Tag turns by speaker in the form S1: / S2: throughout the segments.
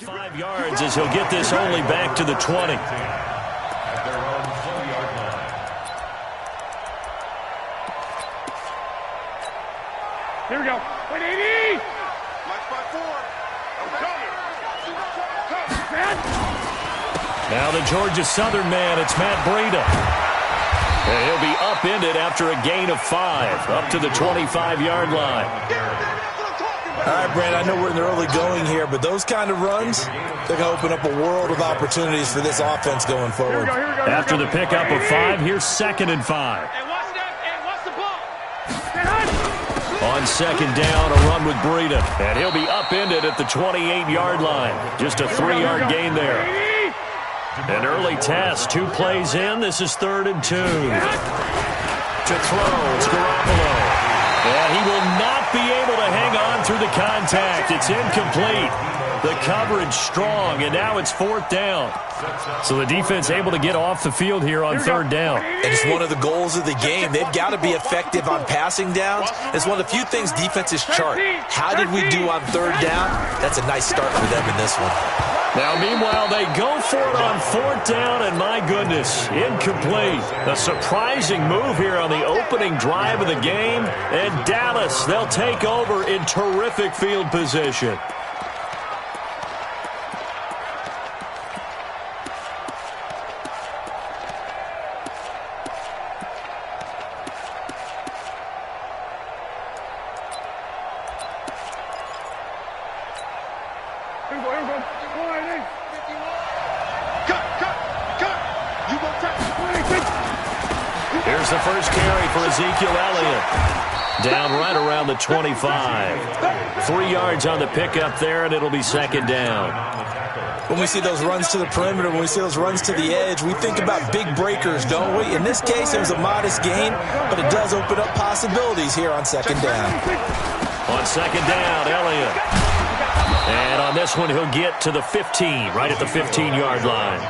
S1: About 5 yards as he'll get this only back to the 20.
S2: Here we go. 180.
S1: Now the Georgia Southern man, it's Matt Breida. And he'll be upended after a gain of 5, up to the 25-yard line.
S3: All right, Brand, I know we're in the early going here, but those kind of runs, they're going to open up a world of opportunities for this offense going forward.
S1: After the pickup of 5, here's 2nd and 5. On 2nd down, a run with Breida. And he'll be upended at the 28-yard line. Just a 3-yard gain there. An early test, 2 plays in. This is 3rd and 2. To throw, it's Garoppolo. And he will not be able to hang on through the contact. It's incomplete. The coverage strong, and now it's 4th down. So the defense able to get off the field here on 3rd down.
S3: And it's one of the goals of the game. They've got to be effective on passing downs. It's one of the few things defenses chart. How did we do on 3rd down? That's a nice start for them in this one.
S1: Now, meanwhile, they go for it on 4th down, and my goodness, incomplete. A surprising move here on the opening drive of the game. And Dallas, they'll take over in terrific field position. Here's the first carry for Ezekiel Elliott. Down right around the 25. 3 yards on the pickup there, and it'll be 2nd down.
S3: When we see those runs to the perimeter, when we see those runs to the edge, we think about big breakers, don't we? In this case, it was a modest gain, but it does open up possibilities here on 2nd down.
S1: On 2nd down, Elliott. And on this one, he'll get to the 15, right at the 15-yard line.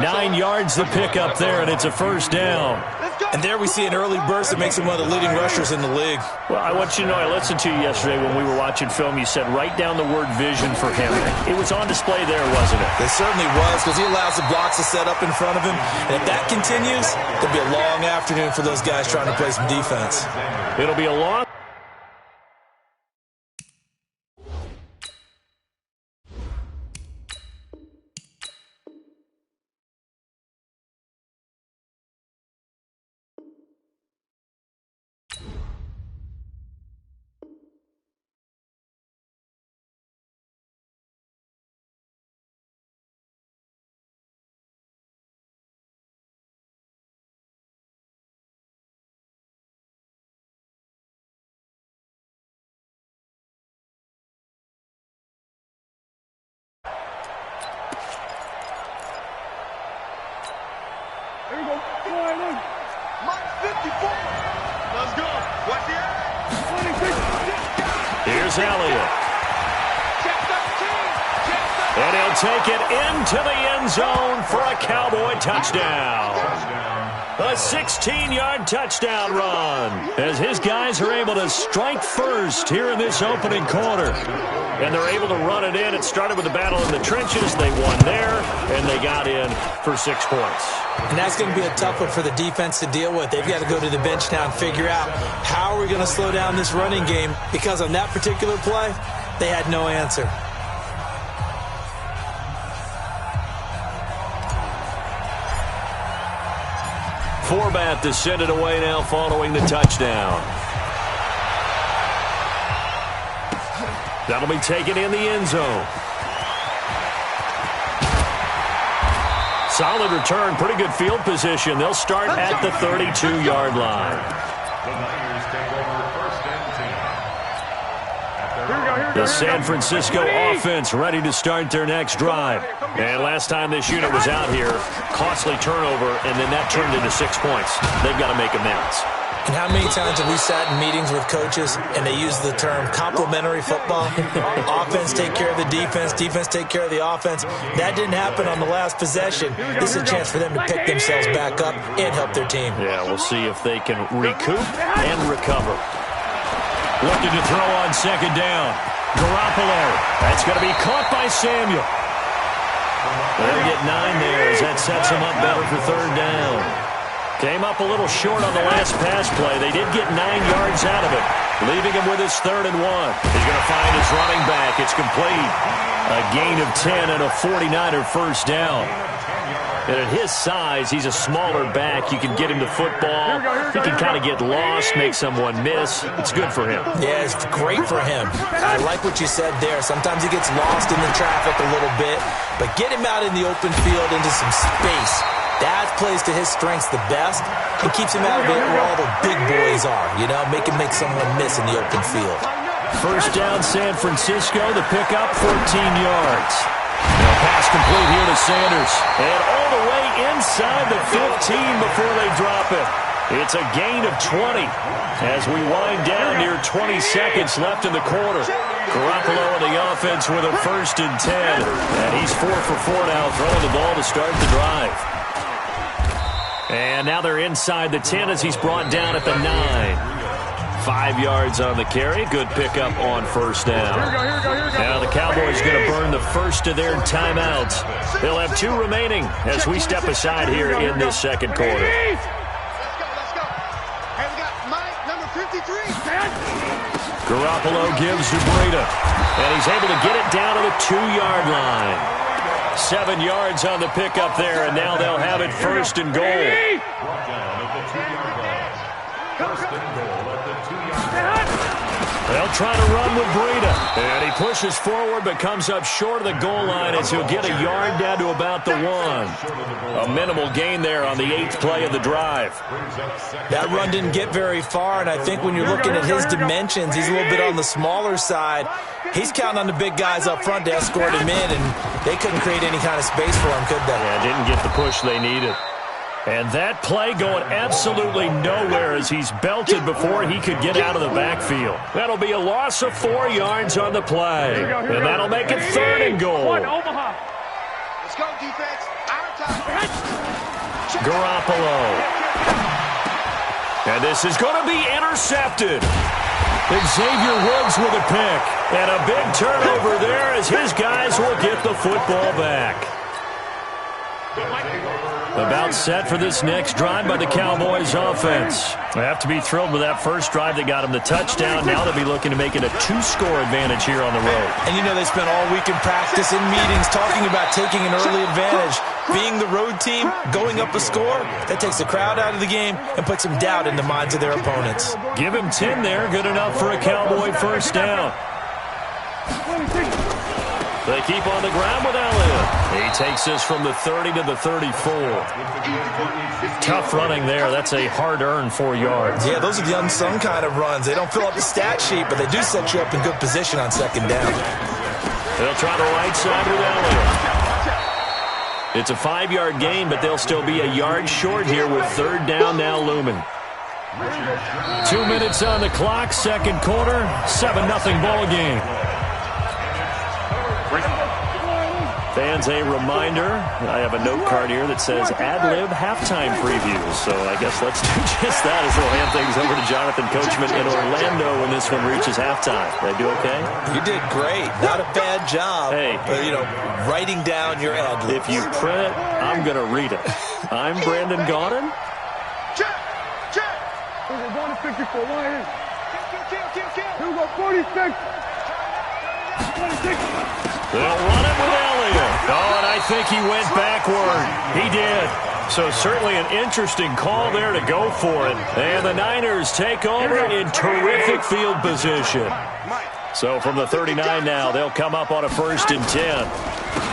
S1: 9 yards to pick up there, and it's a 1st down.
S3: And there we see an early burst that makes him one of the leading rushers in the league.
S1: Well, I want you to know, I listened to you yesterday when we were watching film. You said write down the word vision for him. It was on display there, wasn't it?
S3: It certainly was, because he allows the blocks to set up in front of him. And if that continues, it'll be a long afternoon for those guys trying to play some defense.
S1: It'll be a long...
S2: Here we go. Mark 54. Let's go. What's here? 26.
S1: Here's Elliott. And he'll take it into the end zone for a Cowboy touchdown. A 16-yard touchdown run as his guys are able to strike first here in this opening quarter. And they're able to run it in. It started with a battle in the trenches. They won there, and they got in for 6 points.
S3: And that's going to be a tough one for the defense to deal with. They've got to go to the bench now and figure out how are we going to slow down this running game, because on that particular play, they had no answer.
S1: Forbat to send it away now following the touchdown. That'll be taken in the end zone. Solid return, pretty good field position. They'll start at the 32-yard line. The San Francisco offense ready to start their next drive. And last time this unit was out here, costly turnover, and then that turned into 6 points. They've got to make amends.
S3: And how many times have we sat in meetings with coaches and they use the term complementary football? Offense take care of the defense, defense take care of the offense. That didn't happen on the last possession. This is a chance for them to pick themselves back up and help their team.
S1: Yeah, we'll see if they can recoup and recover. Looking to throw on 2nd down. Garoppolo. That's going to be caught by Samuel. They'll get 9 there as that sets him up better for third down. Came up a little short on the last pass play. They did get 9 yards out of it, leaving him with his 3rd and 1. He's going to find his running back. It's complete. A gain of 10 and a 49er first down. And at his size, he's a smaller back. You can get him to football. He can kind of get lost, make someone miss. It's good for him.
S3: Yeah, it's great for him. I like what you said there. Sometimes he gets lost in the traffic a little bit, but get him out in the open field into some space. That plays to his strengths the best and keeps him out of it where all the big boys are, you know, make someone miss in the open field.
S1: First down, San Francisco. The pickup, 14 yards. Now pass complete here to Sanders. And all the way inside the 15 before they drop it. It's a gain of 20 as we wind down near 20 seconds left in the quarter. Garoppolo in the offense with a 1st and 10. And he's 4 for 4 now, throwing the ball to start the drive. And now they're inside the 10 as he's brought down at the 9. 5 yards on the carry. Good pickup on first down. Now the Cowboys going to burn the first of their timeouts. They'll have 2 remaining as we step aside here in this second quarter.
S2: Let's go. Hey, we got Mike, number 53.
S1: Garoppolo gives to Breida. And he's able to get it down to the 2-yard line. 7 yards on the pickup there, and now they'll have it 1st and goal. They'll try to run with Breida. And he pushes forward but comes up short of the goal line as he'll get a yard down to about the 1. A minimal gain there on the 8th play of the drive.
S3: That run didn't get very far, and I think when you're looking at his dimensions, he's a little bit on the smaller side. He's counting on the big guys up front to escort him in, and they couldn't create any kind of space for him, could they?
S1: Yeah, didn't get the push they needed. And that play going absolutely nowhere as he's belted before he could get out of the backfield. That'll be a loss of 4 yards on the play. And that'll make it 3rd and goal.
S2: Let's go, defense. Our time.
S1: Garoppolo. And this is going to be intercepted. Xavier Woods with a pick. And a big turnover there as his guys will get the football back. About set for this next drive by the Cowboys offense. They have to be thrilled with that first drive that got them the touchdown. Now they'll be looking to make it a 2-score advantage here on the road.
S3: And you know they spent all week in practice and meetings talking about taking an early advantage. Being the road team, going up a score, that takes the crowd out of the game and puts some doubt in the minds of their opponents.
S1: Give him 10 there. Good enough for a Cowboy first down. They keep on the ground with Elliott. He takes this from the 30 to the 34. Tough running there. That's a hard-earned 4 yards.
S3: Yeah, those are the unsung kind of runs. They don't fill up the stat sheet, but they do set you up in good position on second down.
S1: They'll try the right side with Elliott. It's a 5-yard gain, but they'll still be a yard short here with third down now looming. 2 minutes on the clock, second quarter, 7-0 ball game. Fans, a reminder, I have a note card here that says ad-lib halftime previews. So I guess let's do just that as we'll hand things over to Jonathan Coachman in Orlando when this one reaches halftime. Did I do okay?
S3: You did great. Not a bad job.
S1: Hey.
S3: But, you know, writing down your ad-libs.
S1: If you print it, I'm going to read it. I'm Brandon Gaudin.
S2: Check. We're going to 54. One here. Kill. Here we go, 46. 26.
S1: They'll run it with Elliott. Oh, and I think he went backward. He did. So certainly an interesting call there to go for it. And the Niners take over in terrific field position. So from the 39 now, they'll come up on a 1st and 10.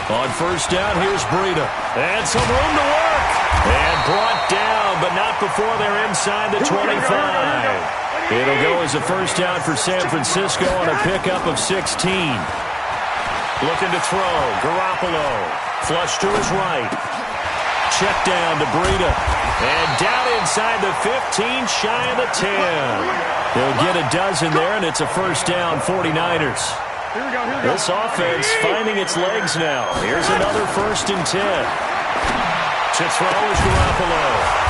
S1: On first down, here's Breida. And some room to work. And brought down, but not before they're inside the 25. It'll go as a first down for San Francisco on a pickup of 16. Looking to throw. Garoppolo. Flush to his right. Check down to Breida. And down inside the 15, shy of the 10. He'll get a dozen there, and it's a first down, 49ers. This offense finding its legs now. Here's another 1st and 10. To throw is Garoppolo.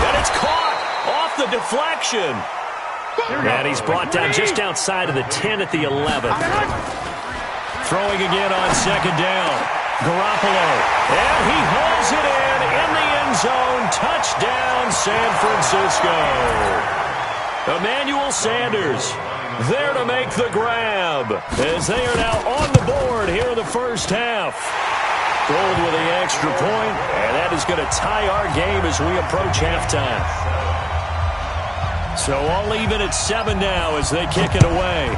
S1: And it's caught off the deflection. And he's brought down just outside of the 10 at the 11. Throwing again on second down. Garoppolo. And he hauls it in the end zone. Touchdown, San Francisco. Emmanuel Sanders there to make the grab as they are now on the board here in the first half. Gold with the extra point, and that is going to tie our game as we approach halftime. So all even at 7 now as they kick it away.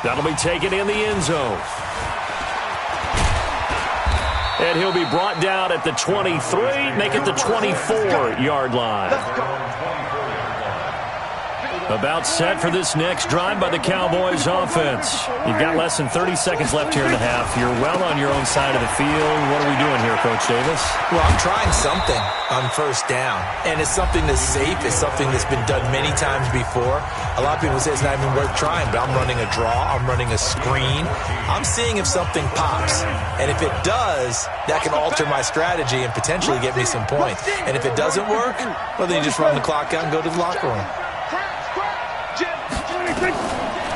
S1: That'll be taken in the end zone. And he'll be brought down at the 23, make it the 24-yard line. About set for this next drive by the Cowboys offense. You've got less than 30 seconds left here in the half. You're well on your own side of the field. What are we doing here, Coach Davis?
S3: Well, I'm trying something on first down, and it's something that's safe. It's something that's been done many times before. A lot of people say it's not even worth trying, but I'm running a draw. I'm running a screen. I'm seeing if something pops, and if it does, that can alter my strategy and potentially get me some points. And if it doesn't work, well, then you just run the clock out and go to the locker room.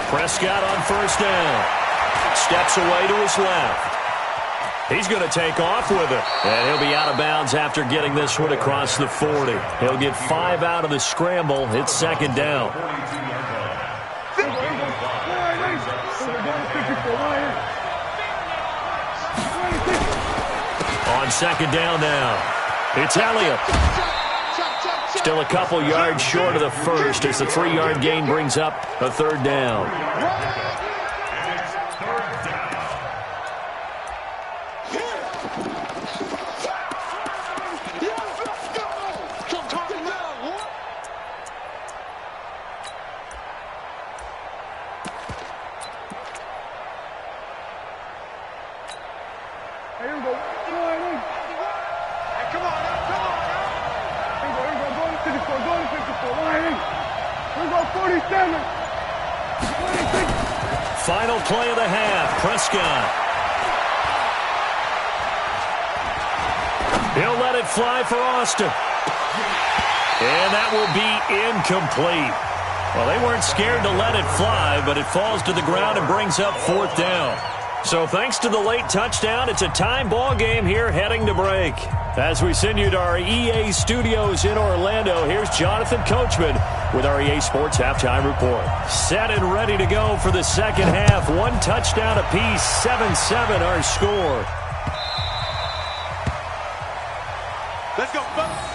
S1: Prescott on first down. Steps away to his left. He's going to take off with it. And he'll be out of bounds after getting this one across the 40. He'll get 5 out of the scramble. It's second down. On second down now. It's Elliott. Still a couple yards short of the first as the 3-yard gain brings up a third down. Final play of the half, Prescott. He'll let it fly for Austin. And that will be incomplete. Well, they weren't scared to let it fly, but it falls to the ground and brings up fourth down. So thanks to the late touchdown, it's a time ball game here heading to break. As we send you to our EA studios in Orlando, here's Jonathan Coachman with our EA Sports Halftime Report. Set and ready to go for the second half. 1 touchdown apiece, 7-7 our score.
S2: Let's go, folks.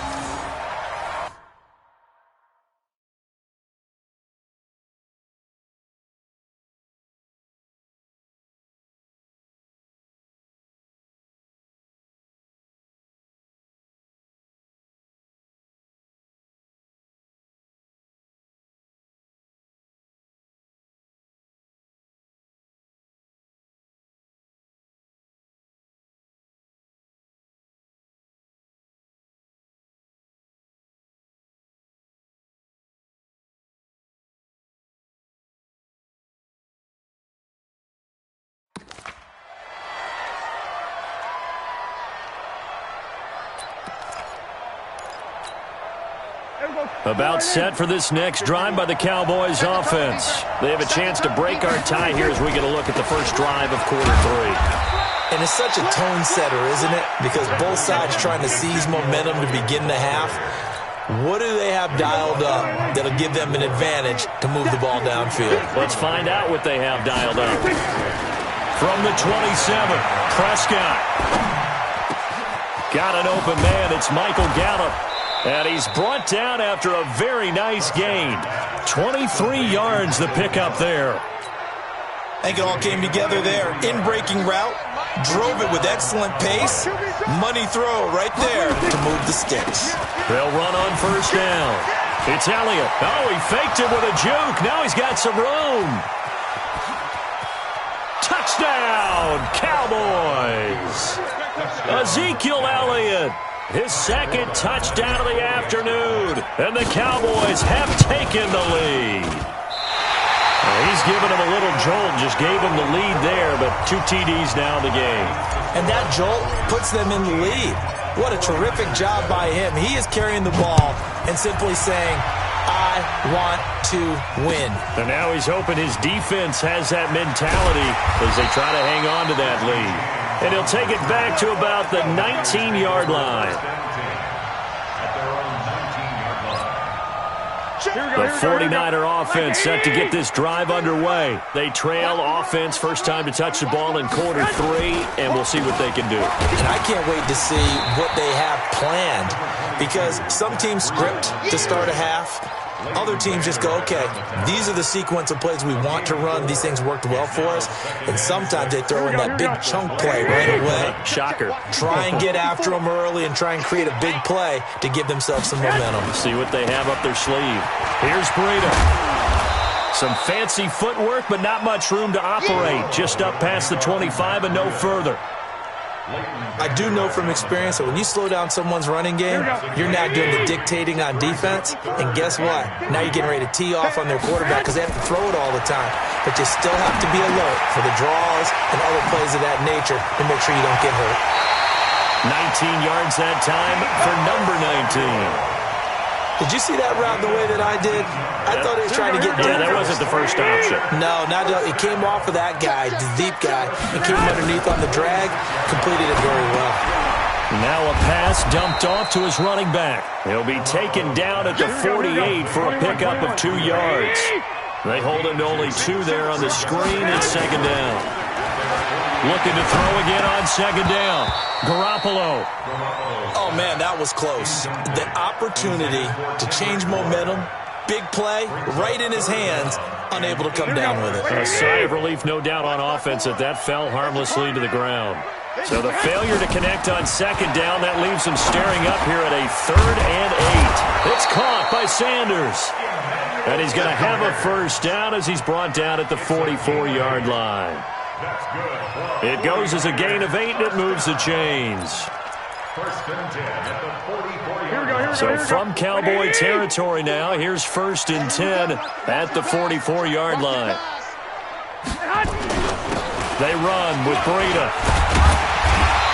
S1: About set for this next drive by the Cowboys offense. They have a chance to break our tie here as we get a look at the first drive of quarter 3.
S3: And it's such a tone setter, isn't it? Because both sides trying to seize momentum to begin the half. What do they have dialed up that'll give them an advantage to move the ball downfield?
S1: Let's find out what they have dialed up. From the 27, Prescott. Got an open man. It's Michael Gallup. And he's brought down after a very nice gain. 23 yards the pickup there.
S3: I think it all came together there. In-breaking route. Drove it with excellent pace. Money throw right there to move the sticks.
S1: They'll run on first down. It's Elliott. Oh, he faked it with a juke. Now he's got some room. Touchdown, Cowboys. Ezekiel Elliott. His second touchdown of the afternoon. And the Cowboys have taken the lead. He's given him a little jolt. Just gave him the lead there, but 2 TDs now in the game.
S3: And that jolt puts them in the lead. What a terrific job by him. He is carrying the ball and simply saying, I I want to win.
S1: And now he's hoping his defense has that mentality as they try to hang on to that lead. And he'll take it back to about the 19-yard line. The 49er offense set to get this drive underway. They trail offense first time to touch the ball in quarter 3, and we'll see what they can do.
S3: And I can't wait to see what they have planned, because some teams script to start a half. Other teams just go, okay, these are the sequence of plays we want to run. These things worked well for us. And sometimes they throw in that big chunk play right away.
S1: Shocker.
S3: Try and get after them early and try and create a big play to give themselves some momentum.
S1: See what they have up their sleeve. Here's Breida. Some fancy footwork, but not much room to operate. Just up past the 25 and no further.
S3: I do know from experience that when you slow down someone's running game, you're now doing the dictating on defense. And guess what? Now you're getting ready to tee off on their quarterback because they have to throw it all the time. But you still have to be alert for the draws and other plays of that nature to make sure you don't get hurt.
S1: 19 yards that time for number 19.
S3: Did you see that route the way that I did? I thought he was trying to get deep.
S1: Yeah, that wasn't the first option.
S3: No, it came off of that guy, the deep guy, and came underneath on the drag, completed it very well.
S1: Now a pass dumped off to his running back. He'll be taken down at the 48 for a pickup of 2 yards. They hold him to only 2 there on the screen. It's second down. Looking to throw again on second down. Garoppolo.
S3: Oh, man, that was close. The opportunity to change momentum, big play, right in his hands, unable to come down with it.
S1: A sigh of relief, no doubt, on offense that fell harmlessly to the ground. So the failure to connect on second down, that leaves him staring up here at a 3rd and 8. It's caught by Sanders. And he's going to have a first down as he's brought down at the 44-yard line. It goes as a gain of 8, and it moves the chains. So from Cowboy territory now, here's 1st and 10 at the 44-yard line. They run with Breida.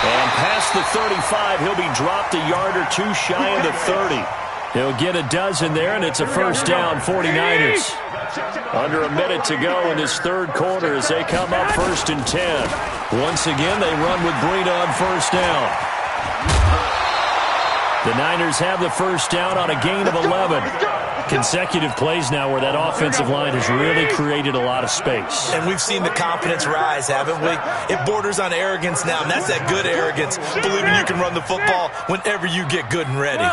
S1: And past the 35, he'll be dropped a yard or 2 shy of the 30. He'll get a dozen there, and it's a first down, 49ers. Under a minute to go in this 3rd quarter as they come up 1st and 10. Once again, they run with Breida on first down. The Niners have the first down on a gain of 11. Consecutive plays now where that offensive line has really created a lot of space.
S3: And we've seen the confidence rise, haven't we? It borders on arrogance now, and that's that good arrogance, believing you can run the football whenever you get good and ready.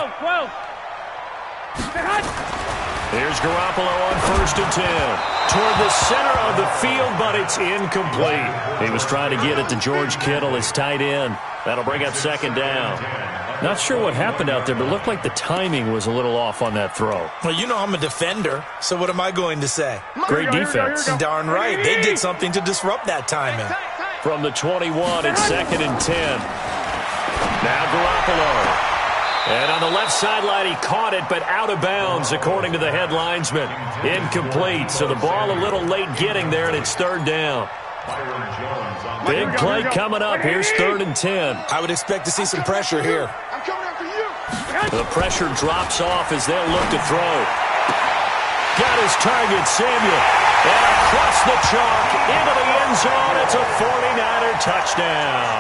S1: Here's Garoppolo on 1st and 10. Toward the center of the field, but it's incomplete. He was trying to get it to George Kittle, his tight end. That'll bring up second down. Not sure what happened out there, but it looked like the timing was a little off on that throw.
S3: Well, you know I'm a defender, so what am I going to say?
S1: Great defense.
S3: Darn right. They did something to disrupt that timing.
S1: From the 21, it's 2nd and 10. Now Garoppolo. And on the left sideline, he caught it, but out of bounds, according to the head linesman. Incomplete, so the ball a little late getting there, and it's 3rd down. Big play coming up. Here's 3rd and 10.
S3: I would expect to see some pressure here.
S1: The pressure drops off as they'll look to throw. Got his target, Samuel. And across the chalk, into the end zone. It's a 49er touchdown.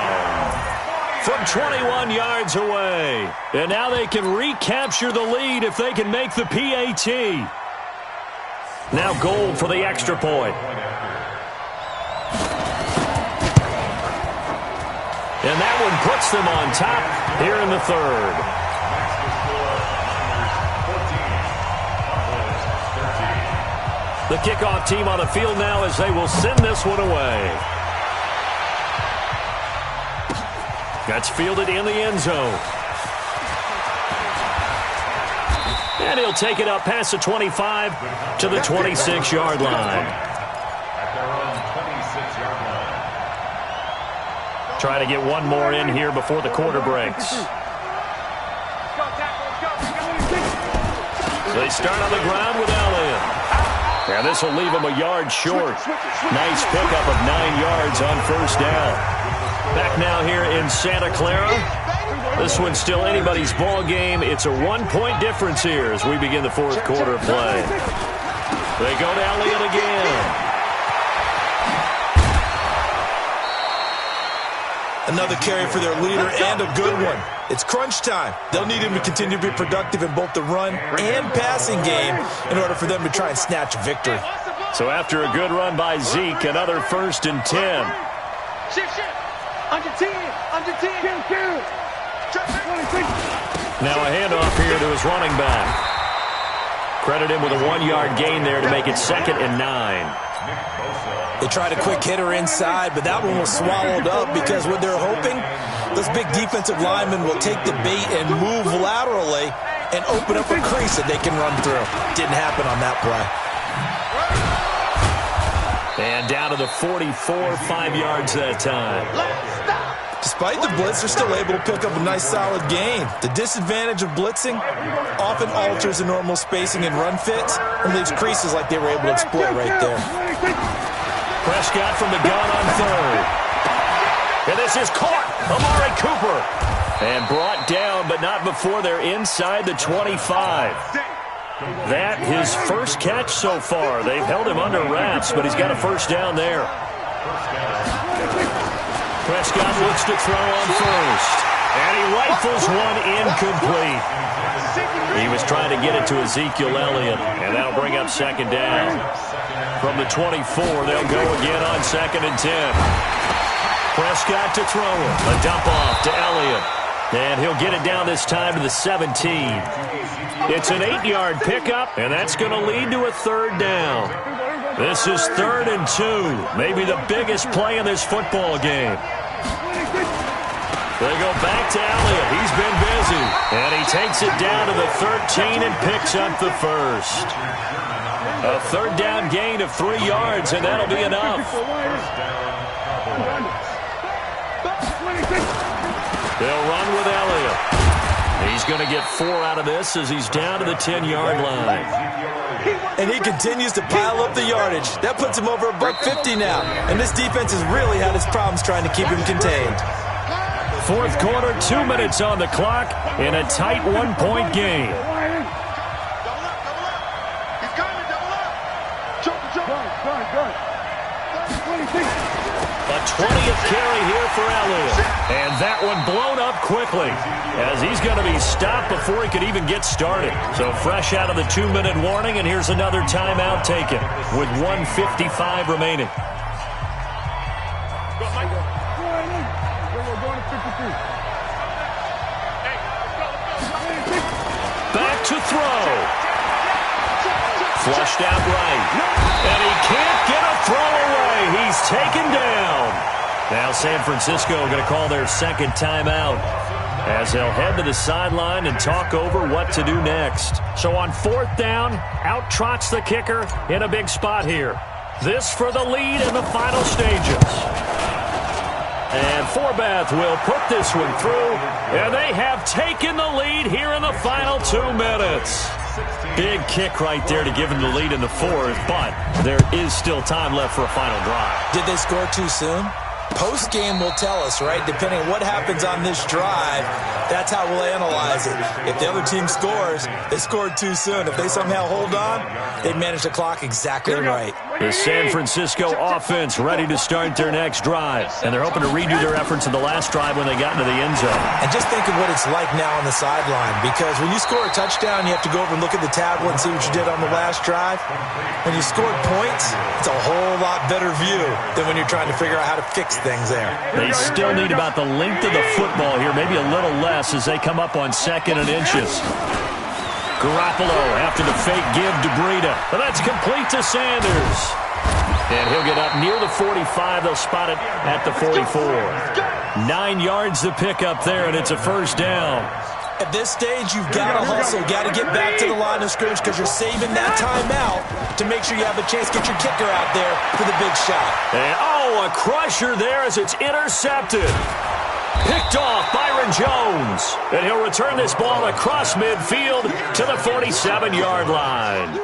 S1: From 21 yards away. And now they can recapture the lead if they can make the PAT. Now goal for the extra point. And that one puts them on top here in the 3rd. The kickoff team on the field now as they will send this one away. That's fielded in the end zone. And he'll take it up past the 25 to the 26-yard line. Try to get one more in here before the quarter breaks. They start on the ground with Allen. And this will leave him a yard short. Nice pickup of 9 yards on first down. Back now here in Santa Clara. This one's still anybody's ball game. It's a 1-point difference here as we begin the fourth quarter of play. They go to Elliott again.
S3: Another carry for their leader and a good one. It's crunch time. They'll need him to continue to be productive in both the run and passing game in order for them to try and snatch a victory.
S1: So after a good run by Zeke, another 1st and 10.
S2: Shift. Under 10. Kill.
S1: Now a handoff here to his running back. Credit him with a 1-yard gain there to make it 2nd and 9.
S3: They tried a quick hitter inside, but that one was swallowed up because what they're hoping, those big defensive linemen will take the bait and move laterally and open up a crease that they can run through. Didn't happen on that play.
S1: And down to the 44, 5 yards that time.
S3: Despite the blitz, they're still able to pick up a nice solid gain. The disadvantage of blitzing often alters the normal spacing and run fits and leaves creases like they were able to exploit right there.
S1: Prescott from the gun on 3rd. And this is caught. Amari Cooper. And brought down, but not before they're inside the 25. That his first catch so far. They've held him under wraps, but he's got a first down there. Prescott looks to throw on 1st. And he rifles one incomplete. He was trying to get it to Ezekiel Elliott, and that'll bring up 2nd down. From the 24, they'll go again on 2nd and 10. Prescott to throw it. A dump off to Elliott. And he'll get it down this time to the 17. It's an 8-yard pickup, and that's going to lead to a 3rd down. This is 3rd and 2. Maybe the biggest play in this football game. They go back to Elliott. He's been busy. And he takes it down to the 13 and picks up the 1st. A 3rd down gain of 3 yards, and that'll be enough. They'll run with Elliott. He's going to get 4 out of this as he's down to the 10-yard line.
S3: And he continues to pile up the yardage. That puts him over $150 now. And this defense has really had its problems trying to keep him contained.
S1: Fourth quarter, 2 minutes on the clock in a tight 1-point game. A 20th carry here for Elliott. And that one blown up quickly as he's going to be stopped before he could even get started. So fresh out of the 2-minute warning, and here's another timeout taken with 1:55 remaining. Back to throw. Flushed out right. And he can't get a throw away. He's taken down. Now San Francisco going to call their 2nd timeout as they'll head to the sideline and talk over what to do next. So on 4th down, out trots the kicker in a big spot here. This for the lead in the final stages. And Forbath will put this one through, and they have taken the lead here in the final 2 minutes. Big kick right there to give them the lead in the 4th, but there is still time left for a final drive.
S3: Did they score too soon? Post-game will tell us, right? Depending on what happens on this drive, that's how we'll analyze it. If the other team scores, they scored too soon. If they somehow hold on, they managed the clock exactly right.
S1: The San Francisco offense ready to start their next drive, and they're hoping to redo their efforts in the last drive when they got into the end zone.
S3: And just think of what it's like now on the sideline, because when you score a touchdown, you have to go over and look at the tablet and see what you did on the last drive. When you scored points, it's a whole lot better view than when you're trying to figure out how to fix things there.
S1: They still need about the length of the football here, maybe a little less as they come up on 2nd and inches. Garoppolo after the fake give to Breida. But that's complete to Sanders. And he'll get up near the 45. They'll spot it at the 44. 9 yards to pick up there, and it's a 1st down.
S3: At this stage, you've got to hustle. Got to get back to the line of scrimmage because you're saving that timeout to make sure you have a chance to get your kicker out there for the big shot.
S1: And, a crusher there as it's intercepted. Picked off Byron Jones. And he'll return this ball across midfield to the 47-yard line.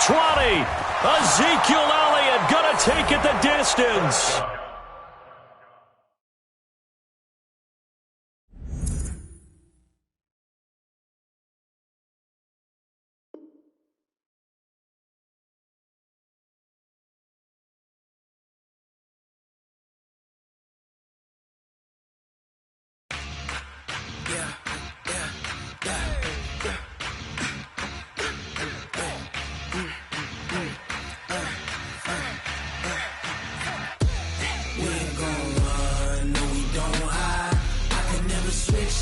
S1: 20. Ezekiel Elliott going to take it the distance.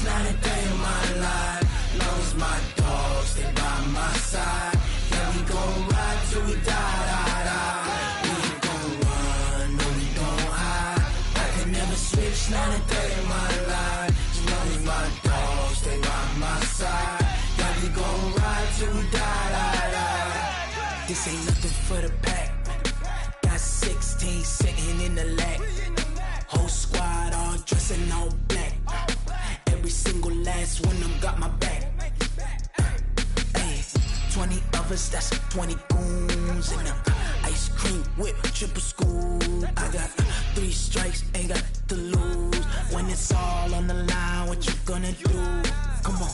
S4: Not a day in my life. Long as my dogs stay by my side. Yeah, we gon' ride till we die. We ain't gon' run, no, we don't hide. I can never switch, not a day in my life. As long as my dogs stay by my side. Yeah, we gon' ride till we die. This ain't nothing for the pack. Got 16 sitting in the lag. Whole squad all dressing all black. Every single last one of them got my back. Hey, 20 of us, that's 20 goons in them. Ice cream whip, triple scoop. I got 3 strikes, ain't got to lose. When it's all on the line, what you gonna do? Come on,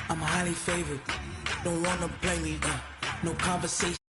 S4: I'm highly favored. Don't wanna play me, no conversation.